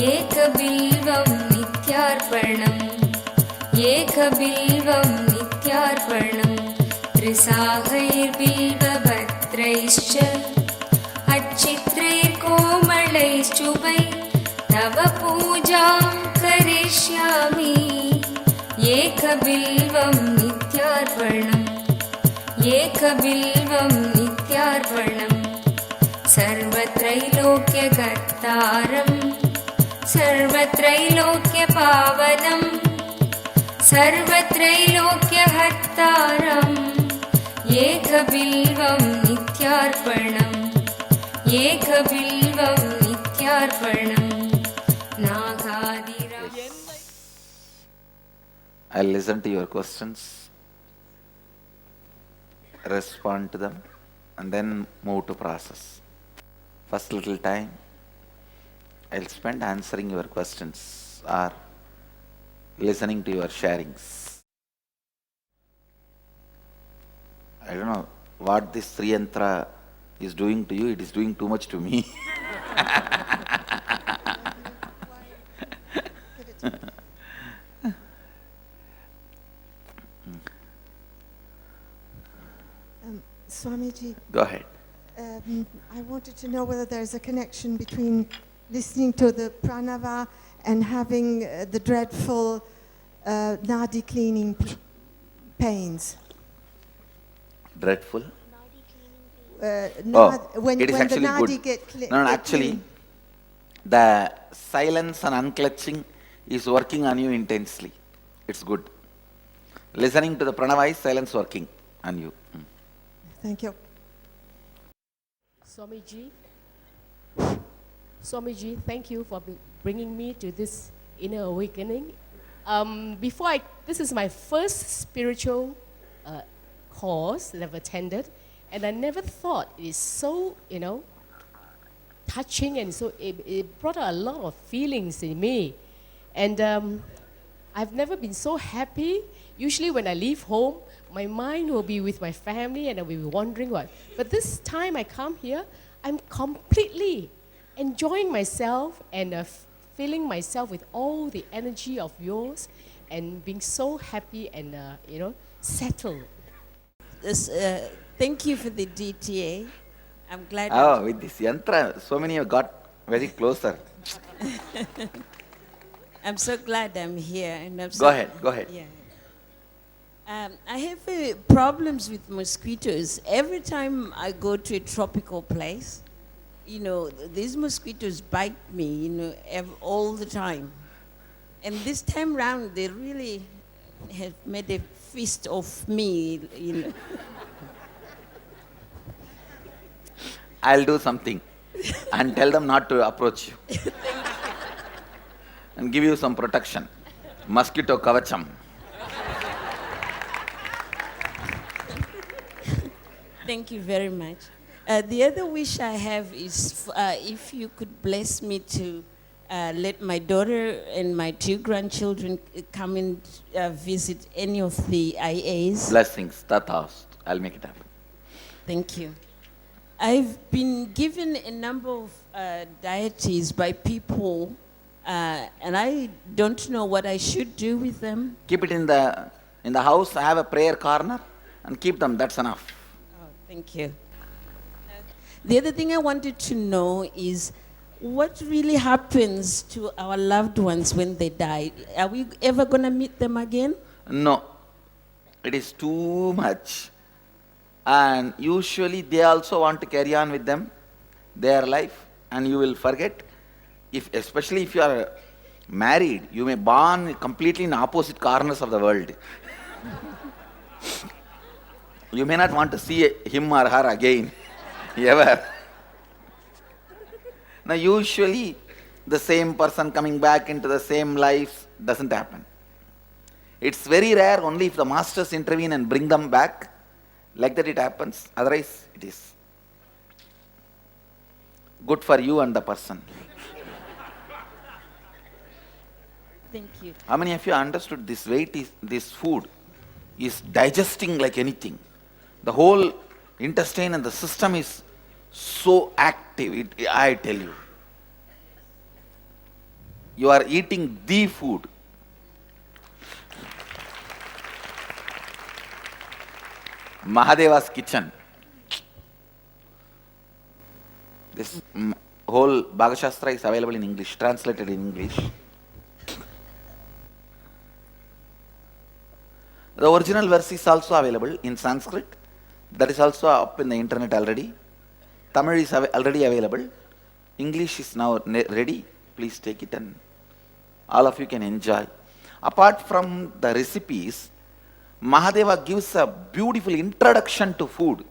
एकबिल्वं नित्यार्पणम् एकबिल्वं नित्यार्पणम् त्रिसागैर्बिल्वपत्रैश्च अच्छित्रैर्कोमलैश्चुभैः तव पूजां करिष्यामि एकबिल्वं नित्यार्पणम् एकबिल्वं नित्यार्पणम् सर्वत्रैलोक्यकर्तारम् सर्वत्रैलोक्यपावनम् सर्वत्रैलोक्यहर्तारम् एकबिल्वं नित्यार्पणम् एकबिल्वं नित्यार्पणम् नागादिराज. I'll listen to your questions, respond to them, and then move to process. First little time I'll spend answering your questions or listening to your sharings. I don't know what this Sri Yantra is doing to you. It is doing too much to me. Swamiji, Go ahead. I wanted to know whether there's a connection between listening to the pranava and having the dreadful nadi cleaning pains. Dreadful? When it is the actually nadi good. get Actually, the silence and unclutching is working on you intensely. It's good. Listening to the pranava is silence working on you. Thank you. Swamiji, thank you for bringing me to this inner awakening. This is my first spiritual course that I've attended, and I never thought it is so, touching, and so it brought out a lot of feelings in me. And I've never been so happy. Usually when I leave home, my mind will be with my family and I'll be wondering what. But this time I come here, I'm completely enjoying myself and filling myself with all the energy of yours and being so happy and, settled. Thank you for the DTA. I'm glad. Oh, with this yantra, so many have got very closer. I'm so glad I'm here. And I'm Go ahead. Yeah. I have problems with mosquitoes. Every time I go to a tropical place, these mosquitoes bite me, all the time. And this time round, they really have made a feast of me, I'll do something and tell them not to approach you. And give you some protection. Mosquito kavacham. Thank you very much. The other wish I have is if you could bless me to let my daughter and my 2 grandchildren come and visit any of the IAs. Blessings, tathast. I'll make it happen. Thank you. I've been given a number of deities by people, and I don't know what I should do with them. Keep it in the house. Have a prayer corner and keep them. That's enough. Oh, thank you. The other thing I wanted to know is what really happens to our loved ones when they die? Are we ever going to meet them again? No. It is too much. And usually they also want to carry on with them, their life, and you will forget. Especially if you are married, you may born completely in opposite corners of the world. You may not want to see him or her again, ever. Now usually the same person coming back into the same life doesn't happen. It's very rare only if the masters intervene and bring them back. Like that it happens, otherwise it is good for you and the person. Thank you. How many of you understood this this food is digesting like anything? The whole intestine and the system is so active, I tell you. You are eating the food. Mahadeva's kitchen. This whole Bhagashastra is available in English, translated in English. The original verse is also available in Sanskrit. That is also up in the internet already. Tamil is already available. English is now ready. Please take it and all of you can enjoy. Apart from the recipes, Mahadeva gives a beautiful introduction to food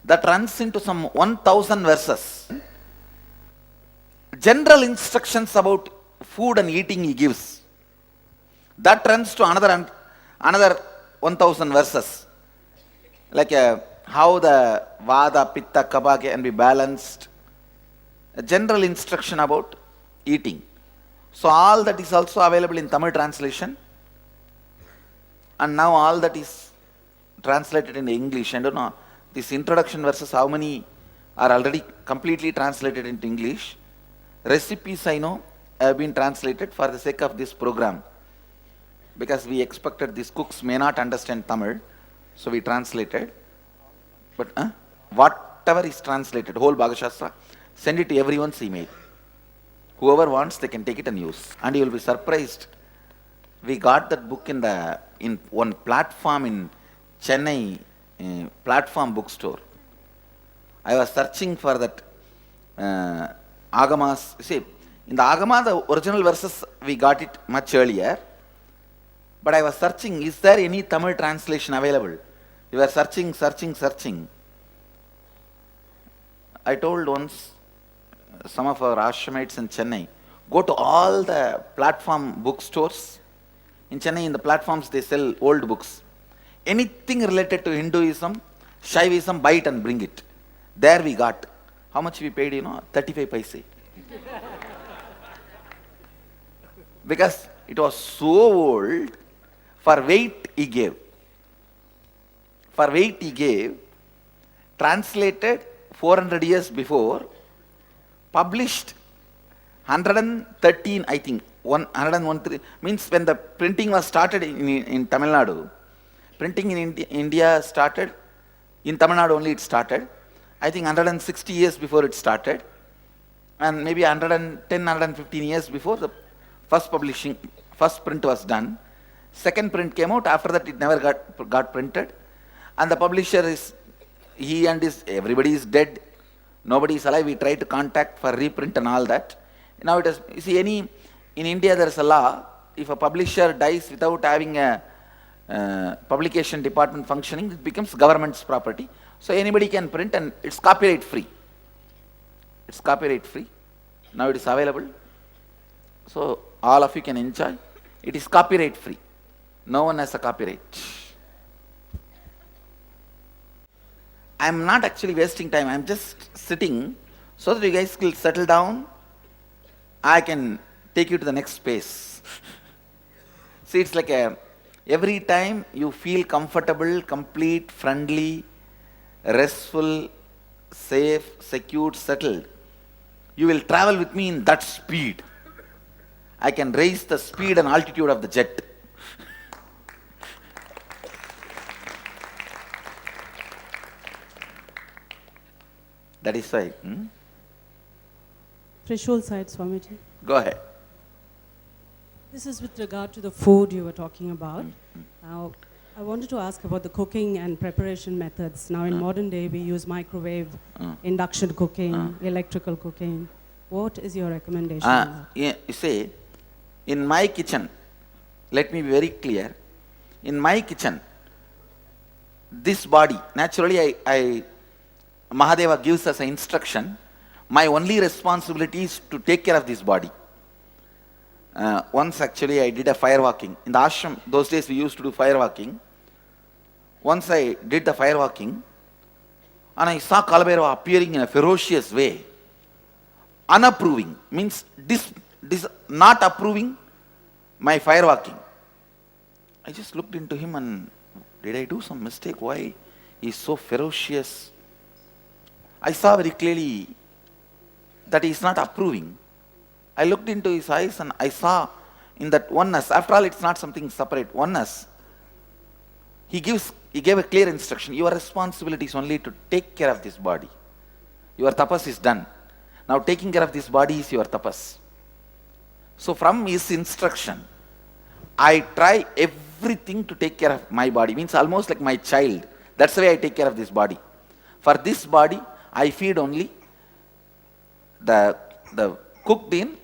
that runs into some 1000 verses. General instructions about food and eating he gives. That runs to another 1000 verses. Like how the Vada, Pitta, Kapha can be balanced. A general instruction about eating. So all that is also available in Tamil translation. And now all that is translated in English. I don't know, these introduction verses, how many are already completely translated into English. Recipes I know have been translated for the sake of this program. Because we expected these cooks may not understand Tamil. So we translated. But whatever is translated, whole Bhagashastra, send it to everyone's email. Whoever wants, they can take it and use. And you will be surprised. We got that book in one platform in Chennai, platform bookstore. I was searching for that Agamas. See, in the Agama, the original verses, we got it much earlier. But I was searching, is there any Tamil translation available? We were searching. I told once some of our ashramites in Chennai, go to all the platform bookstores. In Chennai, in the platforms, they sell old books. Anything related to Hinduism, Shaivism, buy it and bring it. There we got. How much we paid, 35 paise. Because it was so old, for weight he gave. Translated 400 years before, published 113, I think, 113, means when the printing was started in Tamil Nadu, printing in India started, in Tamil Nadu only it started, I think 160 years before it started, and maybe 110, 115 years before the first print was done. Second print came out, after that it never got printed, and the publisher is, everybody is dead, nobody is alive. We try to contact for reprint and all that. Now it is, you see, in India there is a law, if a publisher dies without having a publication department functioning, it becomes government's property. So anybody can print and it's copyright free. Now it is available. So all of you can enjoy. It is copyright free. No one has a copyright. I am not actually wasting time. I am just sitting so that you guys will settle down. I can take you to the next space. See, it's like every time you feel comfortable, complete, friendly, restful, safe, secured, settled, you will travel with me in that speed. I can raise the speed and altitude of the jet. That is why. Trishul side, Swamiji. Go ahead. This is with regard to the food you were talking about. Now, I wanted to ask about the cooking and preparation methods. Now, in modern day, we use microwave, induction cooking, electrical cooking. What is your recommendation? on that? You see, in my kitchen, let me be very clear. In my kitchen, this body, naturally Mahadeva gives us an instruction. My only responsibility is to take care of this body. Once actually I did a fire walking. In the ashram, those days we used to do fire walking. Once I did the fire walking, and I saw Kalabhairava appearing in a ferocious way. Unapproving, means not approving my fire walking. I just looked into him and, did I do some mistake? Why he is so ferocious? I saw very clearly that he is not approving. I looked into his eyes and I saw in that oneness, after all it's not something separate, oneness. He gave a clear instruction. Your responsibility is only to take care of this body. Your tapas is done. Now taking care of this body is your tapas. So from his instruction, I try everything to take care of my body. Means almost like my child. That's the way I take care of this body. For this body, I feed only the cooked in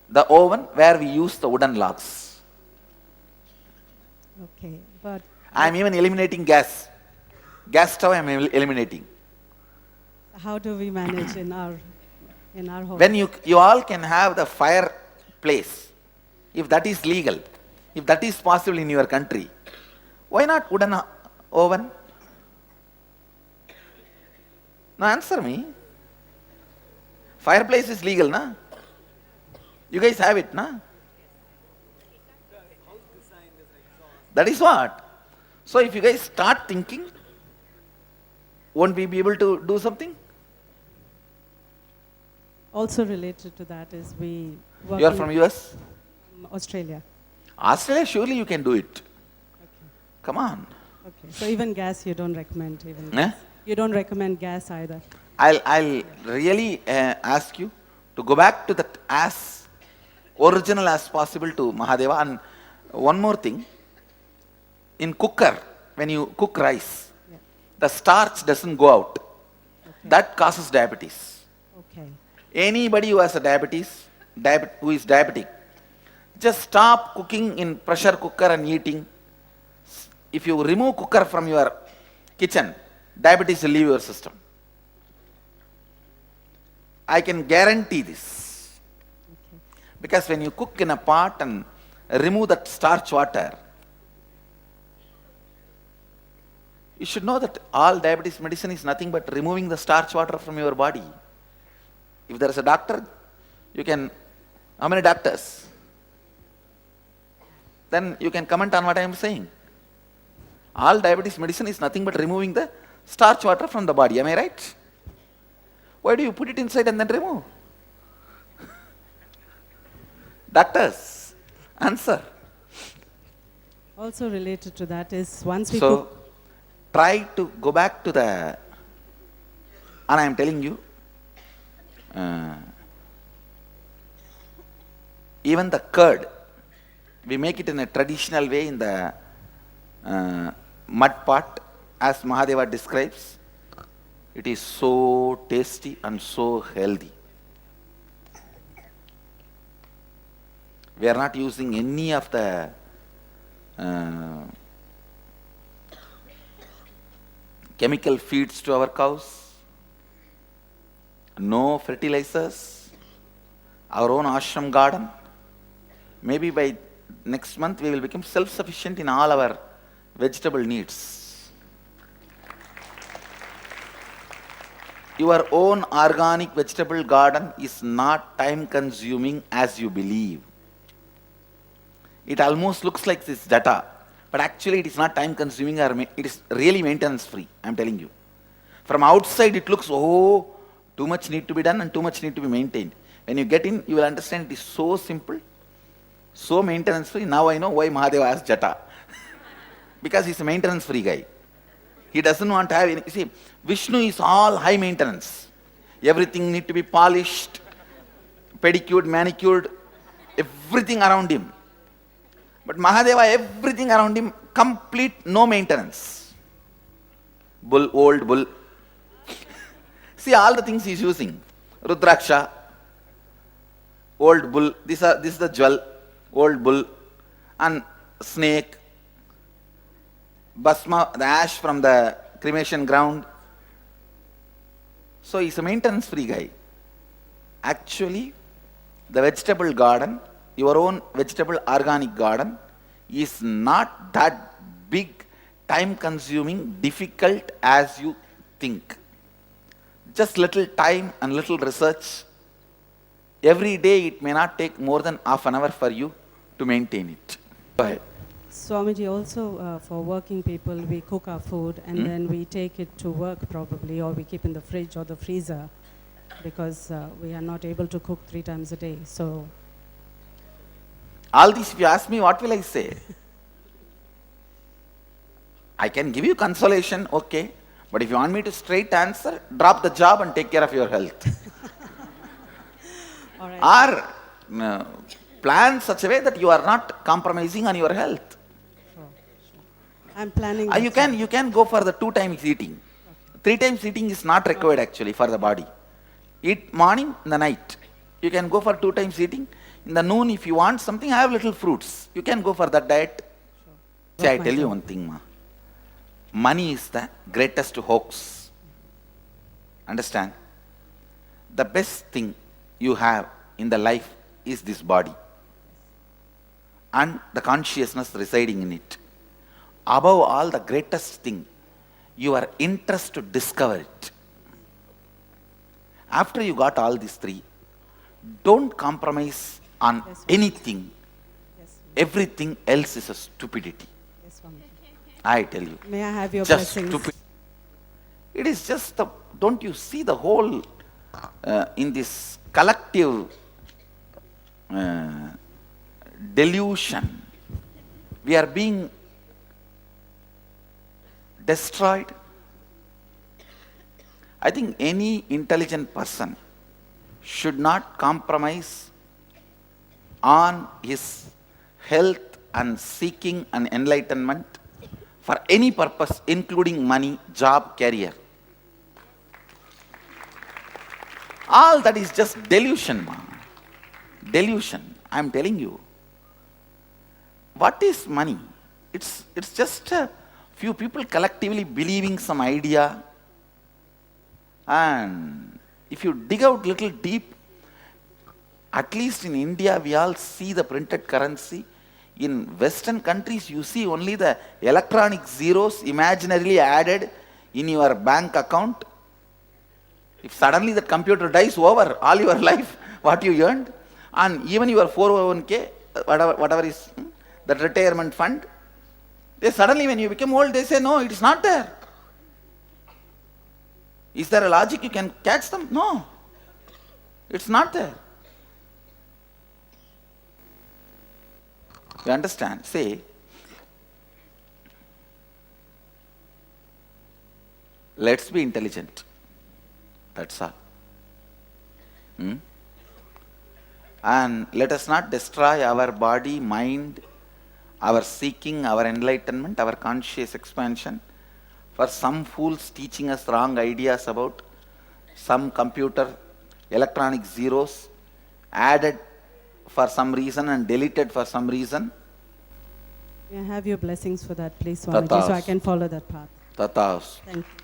the oven where we use the wooden logs. Okay, but I am even eliminating gas. Gas stove I am eliminating. how do we manage in our home? When you all can have the fireplace, if that is legal, if that is possible in your country, why not wooden oven? Now answer me. Fireplace is legal, na? You guys have it, na? That is what. So if you guys start thinking, won't we be able to do something? Also related to that is we work You are in from US? Australia. Australia, surely you can do it. Okay. Come on. Okay. So even gas you don't recommend even. Eh? You don't recommend gas either. I'll really ask you to go back to that as original as possible to Mahadeva. And one more thing, in cooker, when you cook rice, Yeah. the starch doesn't go out. Okay. That causes diabetes. Okay. Anybody who has a diabetes, who is diabetic, just stop cooking in pressure cooker and eating. If you remove cooker from your kitchen, diabetes will leave your system. I can guarantee this. Okay. Because when you cook in a pot and remove that starch water, you should know that all diabetes medicine is nothing but removing the starch water from your body. If there is a doctor, you can, how many doctors? Then you can comment on what I am saying. All diabetes medicine is nothing but removing the starch water from the body. Am I right? Why do you put it inside and then remove? Doctors, answer. Also related to that is once we So, cook. try to go back to the, and I am telling you, even the curd, we make it in a traditional way in the mud pot, as Mahadeva describes. It is so tasty and so healthy. We are not using any of the chemical feeds to our cows, no fertilizers, our own ashram garden. Maybe by next month we will become self-sufficient in all our vegetable needs. Your own organic vegetable garden is not time consuming as you believe. It almost looks like this data, but actually it is not time consuming, or it is really maintenance free, I am telling you. From outside it looks, oh, too much need to be done and too much need to be maintained. When you get in, you will understand it is so simple, so maintenance free. Now I know why Mahadeva asked Jata. Because he's a maintenance free guy. He doesn't want to have any. See, Vishnu is all high maintenance. Everything need to be polished, pedicured, manicured, everything around him. But Mahadeva, everything around him, complete, no maintenance. Bull, old bull. See all the things he's using. Rudraksha, old bull, this is the jewel, old bull, and snake, Basma, the ash from the cremation ground. So he's a maintenance free guy. Actually, the vegetable garden, your own vegetable organic garden, is not that big, time consuming, difficult as you think. Just little time and little research. Every day it may not take more than half an hour for you to maintain it. Go ahead. Swamiji, also for working people, we cook our food and then we take it to work probably, or we keep in the fridge or the freezer. because we are not able to cook 3 times a day. So, All this, if you ask me, what will I say? I can give you consolation, okay. But if you want me to straight answer, drop the job and take care of your health. all right. Or plan such a way that you are not compromising on your health. I'm planning. You can go for the 2 times eating. 3 times eating is not required actually for the body. Eat morning, in the night. You can go for 2 times eating. In the noon, if you want something, have little fruits. You can go for that diet. See, I tell you one thing, ma. Money is the greatest hoax. Understand? The best thing you have in the life is this body and the consciousness residing in it. Above all, the greatest thing, your interest to discover it. After you got all these 3, don't compromise on anything. Yes, Everything else is a stupidity. yes, Swami. I tell you. May I have your Just blessings? stupid. It is just the, don't you see the whole, in this collective delusion, we are being destroyed. I think any intelligent person should not compromise on his health and seeking an enlightenment for any purpose, including money, job, career. All that is just delusion, ma. Delusion. I am telling you. What is money? It's just a few people collectively believing some idea. And if you dig out little deep, at least in India, we all see the printed currency. In Western countries, you see only the electronic zeros imaginarily added in your bank account. If suddenly that computer dies, over all your life, what you earned, and even your 401k, whatever is that retirement fund, they suddenly, when you become old, they say, no, it is not there. Is there a logic you can catch them? No, it's not there. You understand? Say, let's be intelligent. That's all. And let us not destroy our body, mind, our seeking, our enlightenment, our conscious expansion for some fools teaching us wrong ideas about some computer, electronic zeros added for some reason and deleted for some reason. May I have your blessings for that, please, Swamiji, so I Tathas. can follow that path. Tathas. Thank you.